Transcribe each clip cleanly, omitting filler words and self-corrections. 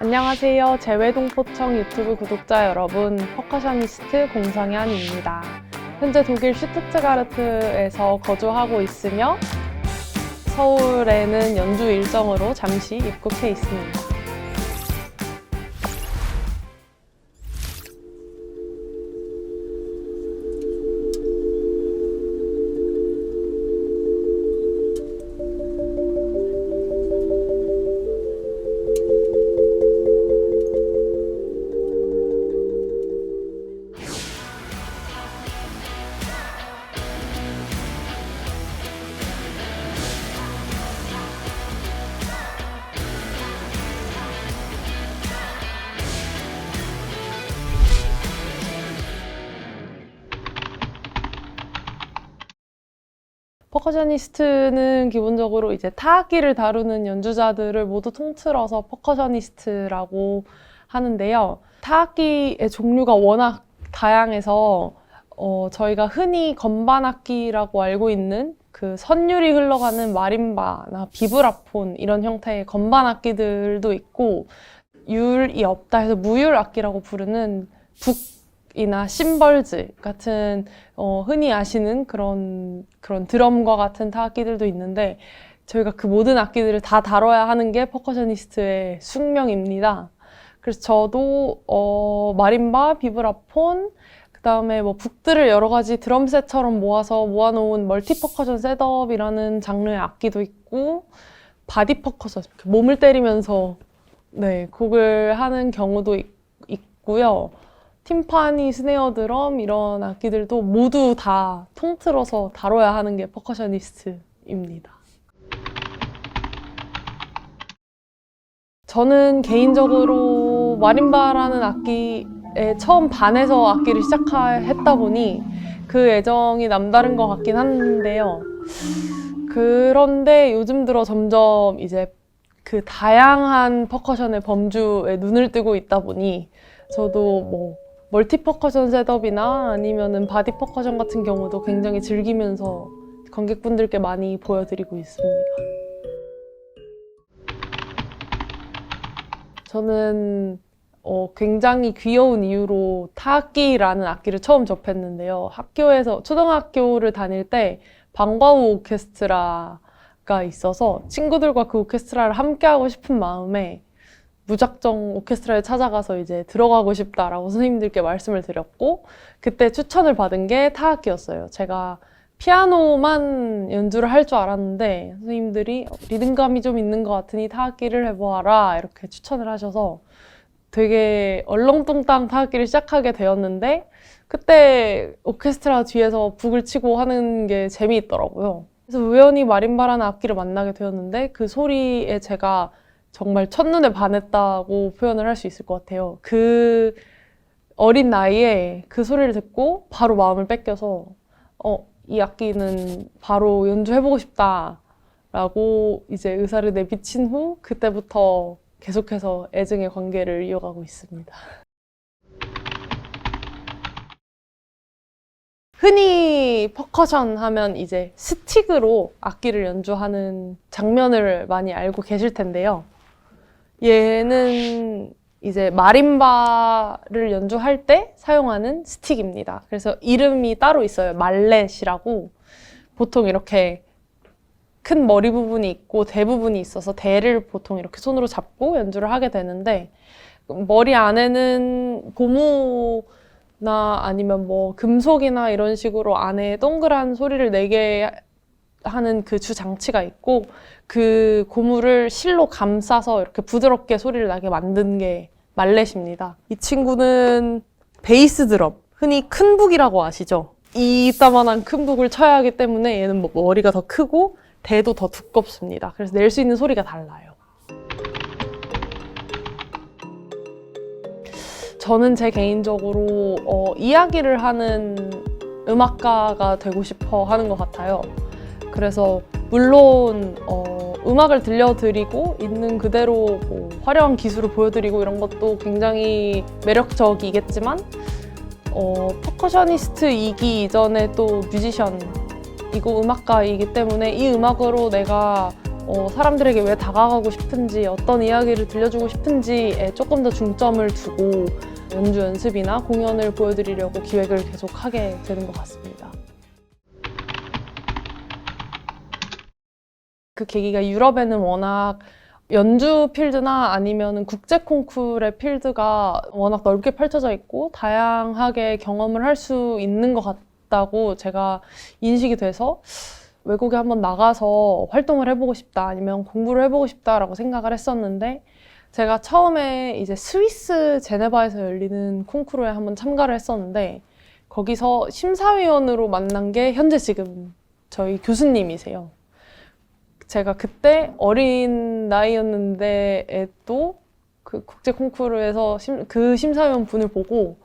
안녕하세요. 재외동포청 유튜브 구독자 여러분, 퍼커셔니스트 공성현입니다. 현재 독일 슈투트가르트에서 거주하고 있으며 서울에는 연주 일정으로 잠시 입국해 있습니다. 퍼커셔니스트는 기본적으로 이제 타악기를 다루는 연주자들을 모두 통틀어서 퍼커셔니스트라고 하는데요. 타악기의 종류가 워낙 다양해서 저희가 흔히 건반악기라고 알고 있는 그 선율이 흘러가는 마림바나 비브라폰 이런 형태의 건반악기들도 있고, 율이 없다 해서 무율악기라고 부르는 북이나 심벌즈 같은 흔히 아시는 그런 드럼과 같은 타악기들도 있는데, 저희가 그 모든 악기들을 다 다뤄야 하는 게 퍼커셔니스트의 숙명입니다. 그래서 저도 마림바, 비브라폰, 그 다음에 뭐 북들을 여러 가지 드럼셋처럼 모아놓은 멀티 퍼커션 셋업이라는 장르의 악기도 있고, 바디 퍼커션, 몸을 때리면서 곡을 하는 경우도 있고요. 팀파니, 스네어 드럼 이런 악기들도 모두 다 통틀어서 다뤄야 하는 게 퍼커셔니스트입니다. 저는 개인적으로 마림바라는 악기에 처음 반해서 악기를 시작했다 보니 그 애정이 남다른 것 같긴 한데요. 그런데 요즘 들어 점점 이제 그 다양한 퍼커션의 범주에 눈을 뜨고 있다 보니 저도 뭐 멀티 퍼커션 셋업이나 아니면은 바디 퍼커션 같은 경우도 굉장히 즐기면서 관객분들께 많이 보여드리고 있습니다. 저는 굉장히 귀여운 이유로 타악기라는 악기를 처음 접했는데요. 초등학교를 다닐 때 방과후 오케스트라가 있어서 친구들과 그 오케스트라를 함께 하고 싶은 마음에 무작정 오케스트라에 찾아가서 이제 들어가고 싶다라고 선생님들께 말씀을 드렸고, 그때 추천을 받은 게 타악기였어요. 제가 피아노만 연주를 할 줄 알았는데 선생님들이 리듬감이 좀 있는 것 같으니 타악기를 해보아라 이렇게 추천을 하셔서 되게 얼렁뚱땅 타악기를 시작하게 되었는데, 그때 오케스트라 뒤에서 북을 치고 하는 게 재미있더라고요. 그래서 우연히 마림바라는 악기를 만나게 되었는데 그 소리에 제가 정말 첫눈에 반했다고 표현을 할 수 있을 것 같아요. 그 어린 나이에 그 소리를 듣고 바로 마음을 뺏겨서 이 악기는 바로 연주해보고 싶다라고 이제 의사를 내비친 후 그때부터 계속해서 애증의 관계를 이어가고 있습니다. 흔히 퍼커션 하면 이제 스틱으로 악기를 연주하는 장면을 많이 알고 계실 텐데요. 얘는 이제 마림바를 연주할 때 사용하는 스틱입니다. 그래서 이름이 따로 있어요. 말렛이라고. 보통 이렇게 큰 머리 부분이 있고 대 부분이 있어서 대를 보통 이렇게 손으로 잡고 연주를 하게 되는데, 머리 안에는 고무나 아니면 뭐 금속이나 이런 식으로 안에 동그란 소리를 내게 하는 그 주 장치가 있고, 그 고무를 실로 감싸서 이렇게 부드럽게 소리를 나게 만든 게 말렛입니다. 이 친구는 베이스 드럼, 흔히 큰 북이라고 아시죠? 이따만한 큰 북을 쳐야 하기 때문에 얘는 뭐 머리가 더 크고 대도 더 두껍습니다. 그래서 낼 수 있는 소리가 달라요. 저는 제 개인적으로 이야기를 하는 음악가가 되고 싶어 하는 것 같아요. 그래서 물론 음악을 들려드리고 있는 그대로 뭐 화려한 기술을 보여드리고 이런 것도 굉장히 매력적이겠지만 퍼커셔니스트이기 이전에 또 뮤지션이고 음악가이기 때문에 이 음악으로 내가 사람들에게 왜 다가가고 싶은지, 어떤 이야기를 들려주고 싶은지에 조금 더 중점을 두고 연주 연습이나 공연을 보여드리려고 기획을 계속 하게 되는 것 같습니다. 그 계기가 유럽에는 워낙 연주 필드나 아니면 국제 콩쿠르의 필드가 워낙 넓게 펼쳐져 있고 다양하게 경험을 할 수 있는 것 같다고 제가 인식이 돼서 외국에 한번 나가서 활동을 해보고 싶다 아니면 공부를 해보고 싶다라고 생각을 했었는데 제가 처음에 이제 스위스 제네바에서 열리는 콩쿠르에 한번 참가를 했었는데 거기서 심사위원으로 만난 게 현재 지금 저희 교수님이세요. 제가 그때 어린 나이였는데 또 그 국제 콩쿠르에서 그 심사위원 분을 보고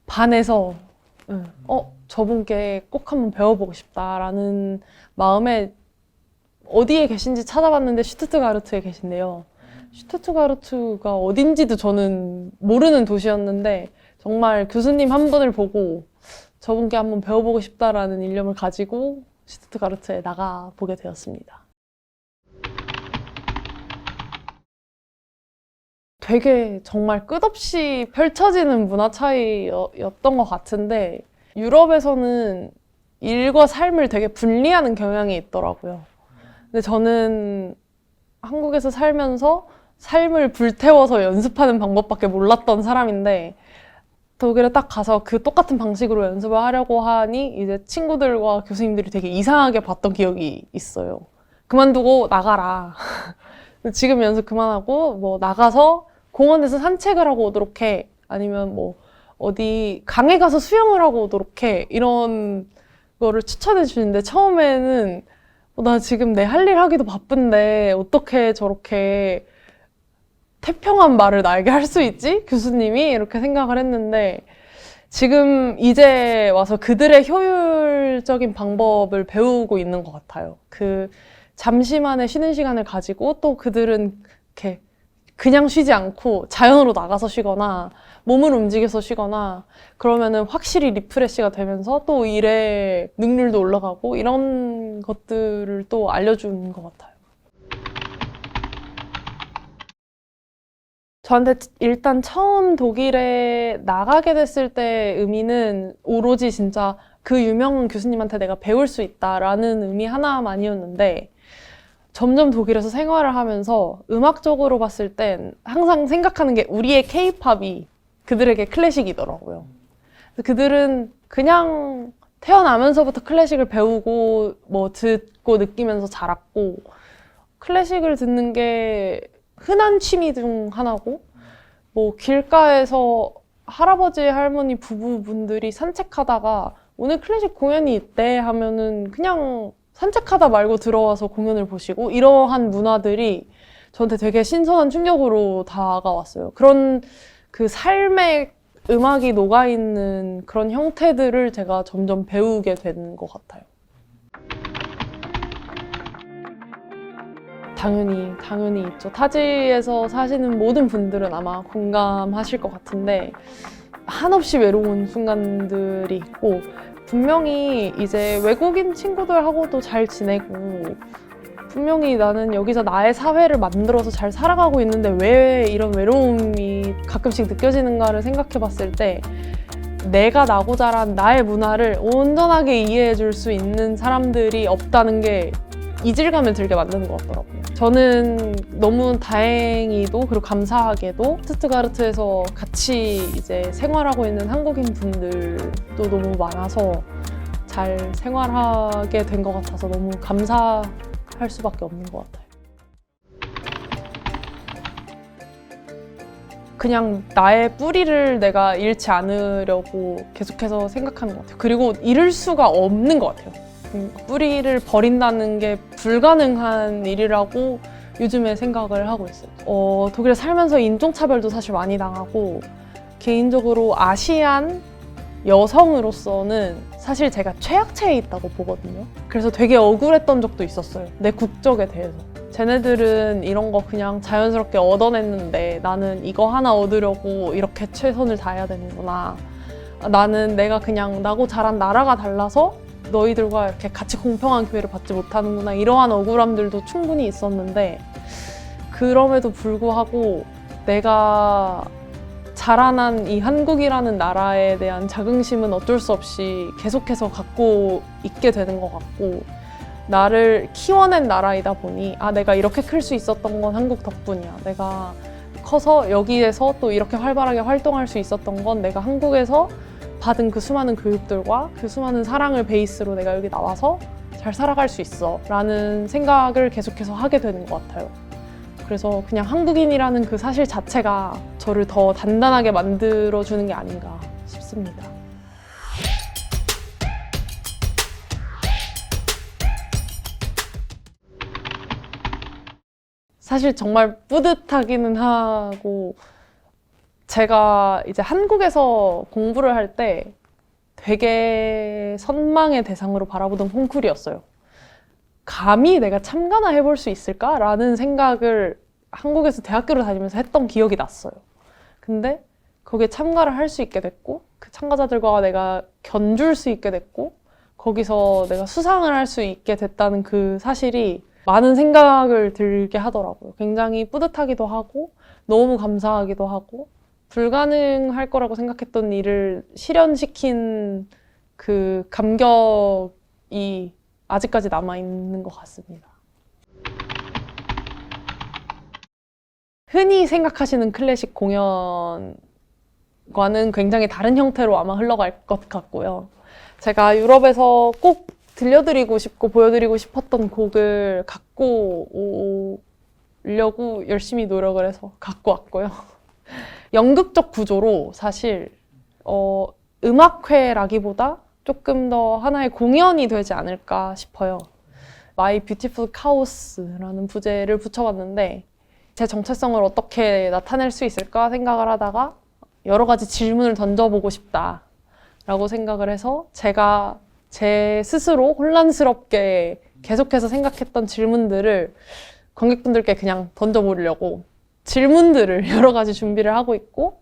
반해서 저분께 꼭 한번 배워보고 싶다라는 마음에 어디에 계신지 찾아봤는데 슈투트가르트에 계신데요. 슈투트가르트가 어딘지도 저는 모르는 도시였는데 정말 교수님 한 분을 보고 저분께 한번 배워보고 싶다라는 일념을 가지고 슈투트가르트에 나가보게 되었습니다. 되게 정말 끝없이 펼쳐지는 문화 차이였던 것 같은데 유럽에서는 일과 삶을 되게 분리하는 경향이 있더라고요. 근데 저는 한국에서 살면서 삶을 불태워서 연습하는 방법밖에 몰랐던 사람인데 독일에 딱 가서 그 똑같은 방식으로 연습을 하려고 하니 이제 친구들과 교수님들이 되게 이상하게 봤던 기억이 있어요. 그만두고 나가라. 지금 연습 그만하고 뭐 나가서 공원에서 산책을 하고 오도록 해. 아니면 뭐 어디 강에 가서 수영을 하고 오도록 해. 이런 거를 추천해 주는데 처음에는 나 지금 내 할 일 하기도 바쁜데 어떻게 저렇게 태평한 말을 나에게 할 수 있지? 교수님이? 이렇게 생각을 했는데 지금 이제 와서 그들의 효율적인 방법을 배우고 있는 것 같아요. 그 잠시만의 쉬는 시간을 가지고 또 그들은 이렇게 그냥 쉬지 않고 자연으로 나가서 쉬거나 몸을 움직여서 쉬거나 그러면은 확실히 리프레시가 되면서 또 일의 능률도 올라가고 이런 것들을 또 알려주는 것 같아요. 저한테 일단 처음 독일에 나가게 됐을 때 의미는 오로지 진짜 그 유명한 교수님한테 내가 배울 수 있다라는 의미 하나만이었는데 점점 독일에서 생활을 하면서 음악적으로 봤을 땐 항상 생각하는 게 우리의 K-팝이 그들에게 클래식이더라고요. 그들은 그냥 태어나면서부터 클래식을 배우고 뭐 듣고 느끼면서 자랐고 클래식을 듣는 게 흔한 취미 중 하나고 뭐 길가에서 할아버지 할머니 부부분들이 산책하다가 오늘 클래식 공연이 있대 하면은 그냥 산책하다 말고 들어와서 공연을 보시고 이러한 문화들이 저한테 되게 신선한 충격으로 다가왔어요. 그런 그 삶의 음악이 녹아있는 그런 형태들을 제가 점점 배우게 된 것 같아요. 당연히 있죠. 타지에서 사시는 모든 분들은 아마 공감하실 것 같은데 한없이 외로운 순간들이 있고 분명히 이제 외국인 친구들하고도 잘 지내고 분명히 나는 여기서 나의 사회를 만들어서 잘 살아가고 있는데 왜 이런 외로움이 가끔씩 느껴지는가를 생각해 봤을 때 내가 나고 자란 나의 문화를 온전하게 이해해 줄 수 있는 사람들이 없다는 게 이질감을 들게 만드는 것 같더라고요. 저는 너무 다행히도 그리고 감사하게도 슈투트가르트에서 같이 이제 생활하고 있는 한국인 분들도 너무 많아서 잘 생활하게 된 것 같아서 너무 감사할 수밖에 없는 것 같아요. 그냥 나의 뿌리를 내가 잃지 않으려고 계속해서 생각하는 것 같아요. 그리고 잃을 수가 없는 것 같아요. 뿌리를 버린다는 게 불가능한 일이라고 요즘에 생각을 하고 있어요. 독일에 살면서 인종차별도 사실 많이 당하고 개인적으로 아시안 여성으로서는 사실 제가 최약체에 있다고 보거든요. 그래서 되게 억울했던 적도 있었어요. 내 국적에 대해서. 쟤네들은 이런 거 그냥 자연스럽게 얻어냈는데 나는 이거 하나 얻으려고 이렇게 최선을 다해야 되는구나. 나는 내가 그냥 나고 자란 나라가 달라서 너희들과 이렇게 같이 공평한 기회를 받지 못하는구나, 이러한 억울함들도 충분히 있었는데, 그럼에도 불구하고 내가 자라난 이 한국이라는 나라에 대한 자긍심은 어쩔 수 없이 계속해서 갖고 있게 되는 것 같고, 나를 키워낸 나라이다 보니 내가 이렇게 클 수 있었던 건 한국 덕분이야. 내가 커서 여기에서 또 이렇게 활발하게 활동할 수 있었던 건 내가 한국에서 받은 그 수많은 교육들과 그 수많은 사랑을 베이스로 내가 여기 나와서 잘 살아갈 수 있어 라는 생각을 계속해서 하게 되는 것 같아요. 그래서 그냥 한국인이라는 그 사실 자체가 저를 더 단단하게 만들어주는 게 아닌가 싶습니다. 사실 정말 뿌듯하기는 하고, 제가 이제 한국에서 공부를 할 때 되게 선망의 대상으로 바라보던 콩쿨이었어요. 감히 내가 참가나 해볼 수 있을까라는 생각을 한국에서 대학교를 다니면서 했던 기억이 났어요. 근데 거기에 참가를 할 수 있게 됐고, 그 참가자들과 내가 견줄 수 있게 됐고, 거기서 내가 수상을 할 수 있게 됐다는 그 사실이 많은 생각을 들게 하더라고요. 굉장히 뿌듯하기도 하고, 너무 감사하기도 하고, 불가능할 거라고 생각했던 일을 실현시킨 그 감격이 아직까지 남아있는 것 같습니다. 흔히 생각하시는 클래식 공연과는 굉장히 다른 형태로 아마 흘러갈 것 같고요. 제가 유럽에서 꼭 들려드리고 싶고 보여드리고 싶었던 곡을 갖고 오려고 열심히 노력을 해서 갖고 왔고요. 연극적 구조로 사실 음악회라기보다 조금 더 하나의 공연이 되지 않을까 싶어요. My Beautiful Chaos라는 부제를 붙여봤는데, 제 정체성을 어떻게 나타낼 수 있을까 생각을 하다가 여러 가지 질문을 던져보고 싶다라고 생각을 해서, 제가 제 스스로 혼란스럽게 계속해서 생각했던 질문들을 관객분들께 그냥 던져보려고 질문들을 여러 가지 준비를 하고 있고,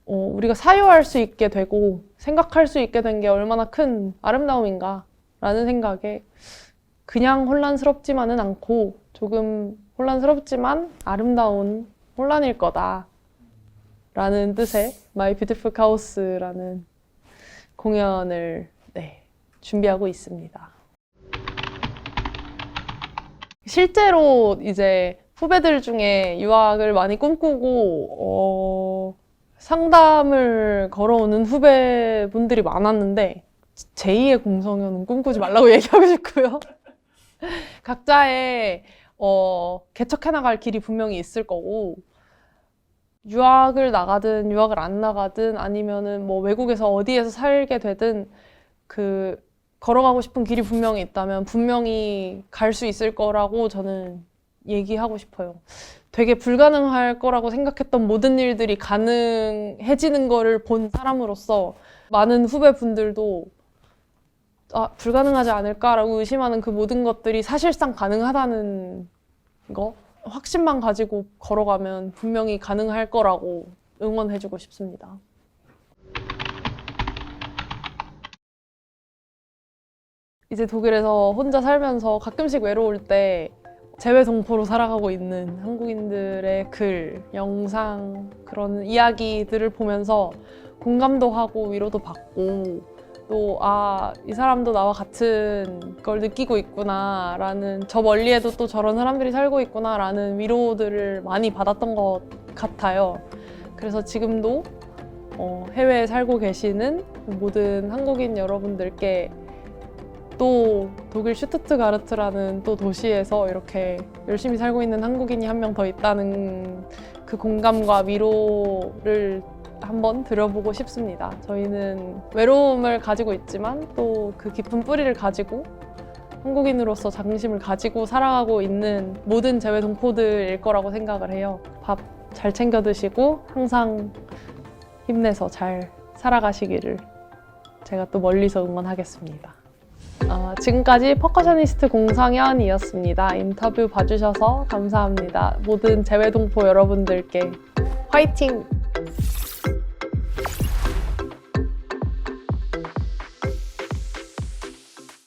우리가 사유할 수 있게 되고 생각할 수 있게 된 게 얼마나 큰 아름다움인가 라는 생각에, 그냥 혼란스럽지만은 않고 조금 혼란스럽지만 아름다운 혼란일 거다 라는 뜻의 My Beautiful Chaos라는 공연을 준비하고 있습니다. 실제로 이제 후배들 중에 유학을 많이 꿈꾸고 상담을 걸어오는 후배분들이 많았는데, 제2의 공성여는 꿈꾸지 말라고 얘기하고 싶고요. 각자의 개척해 나갈 길이 분명히 있을 거고, 유학을 나가든 유학을 안 나가든 아니면은 뭐 외국에서 어디에서 살게 되든 그 걸어가고 싶은 길이 분명히 있다면 분명히 갈 수 있을 거라고 저는 얘기하고 싶어요. 되게 불가능할 거라고 생각했던 모든 일들이 가능해지는 거를 본 사람으로서, 많은 후배분들도 불가능하지 않을까라고 의심하는 그 모든 것들이 사실상 가능하다는 거, 확신만 가지고 걸어가면 분명히 가능할 거라고 응원해주고 싶습니다. 이제 독일에서 혼자 살면서 가끔씩 외로울 때 재외동포로 살아가고 있는 한국인들의 글, 영상, 그런 이야기들을 보면서 공감도 하고 위로도 받고, 또 이 사람도 나와 같은 걸 느끼고 있구나 라는, 저 멀리에도 또 저런 사람들이 살고 있구나 라는 위로들을 많이 받았던 것 같아요. 그래서 지금도 해외에 살고 계시는 모든 한국인 여러분들께, 또 독일 슈투트가르트라는 또 도시에서 이렇게 열심히 살고 있는 한국인이 한 명 더 있다는 그 공감과 위로를 한번 드려보고 싶습니다. 저희는 외로움을 가지고 있지만 또 그 깊은 뿌리를 가지고 한국인으로서 자긍심을 가지고 살아가고 있는 모든 재외 동포들일 거라고 생각을 해요. 밥 잘 챙겨 드시고 항상 힘내서 잘 살아가시기를 제가 또 멀리서 응원하겠습니다. 지금까지 퍼커셔니스트 공성현이었습니다. 인터뷰 봐주셔서 감사합니다. 모든 재외동포 여러분들께 화이팅!